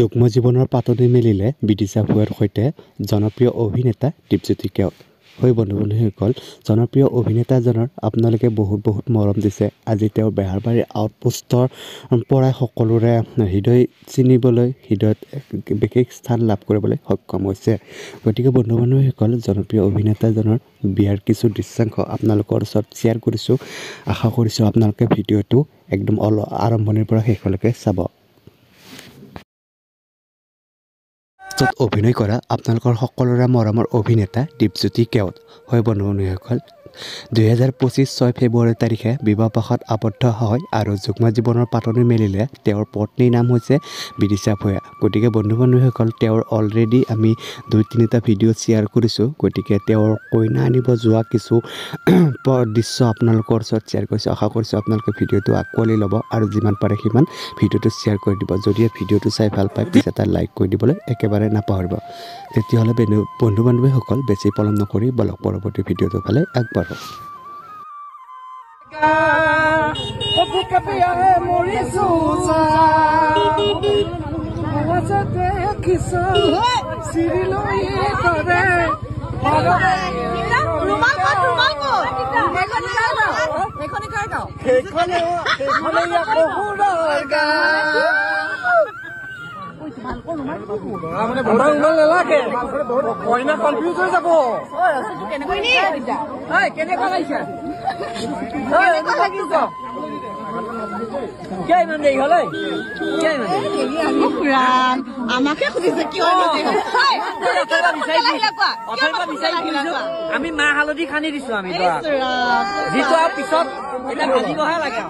যুগ্ম জীৱনৰ পাতনি মেলিলে বিদিশা ভূঞাৰ সৈতে জনপ্ৰিয় অভিনেতা দীপজ্যোতি কেওট। হয় বন্ধু-বান্ধৱীসকল, জনপ্ৰিয় অভিনেতাজনৰ আপোনালোকে বহুত মৰম দিছে। আজি তেওঁ বেহাৰবাৰীৰ আউটপোষ্টৰ পৰাই সকলোৰে হৃদয় চিনিবলৈ, হৃদয়ত বিশেষ স্থান লাভ কৰিবলৈ সক্ষম হৈছে। গতিকে বন্ধু-বান্ধৱীসকল, জনপ্ৰিয় অভিনেতাজনৰ বিয়াৰ কিছু দৃশ্যাংশ আপোনালোকৰ ওচৰত শ্বেয়াৰ কৰিছোঁ। আশা কৰিছোঁ আপোনালোকে ভিডিঅ'টো একদম আৰম্ভণিৰ পৰা শেষলৈকে চাব। অভিনয় কৰা আপোনালোকৰ সকলোৰে মৰমৰ অভিনেতা দীপজ্যোতি কেওট। হয় বন্ধু-বান্ধৱীসকল, 2025 6 ফেব্ৰুৱাৰী তাৰিখে বিবাহপাশত আবদ্ধ হয় আৰু যুগ্ম জীৱনৰ পাতনি মেলিলে। তেওঁৰ পত্নীৰ নাম হৈছে বিদিশা ভূঞা। গতিকে বন্ধু-বান্ধৱীসকল, তেওঁৰ অলৰেডি আমি 2-3টা ভিডিঅ' শ্বেয়াৰ কৰিছোঁ। গতিকে তেওঁৰ কইনা আনিব যোৱা কিছু দৃশ্য আপোনালোকৰ ওচৰত শ্বেয়াৰ কৰিছোঁ। আশা কৰিছোঁ আপোনালোকে ভিডিঅ'টো আঁকোৱালি ল'ব আৰু যিমান পাৰে সিমান ভিডিঅ'টো শ্বেয়াৰ কৰি দিব। যদিহে ভিডিঅ'টো চাই ভাল পায়, প্লিজ এটা লাইক কৰি দিবলৈ একেবাৰে নাপাহৰিব। তেতিয়াহ'লে বন্ধু-বান্ধৱীসকল, বেছি পলম নকৰি বলক পৰৱৰ্তী ভিডিঅ'টো ফালে আগবাঢ়ো। কইনা কনফিউজ হৈ যাব। আমি মাহ হালধি খানি দিছো। আমি যিটো পিছত এতিয়া ভাজিবহে লাগে।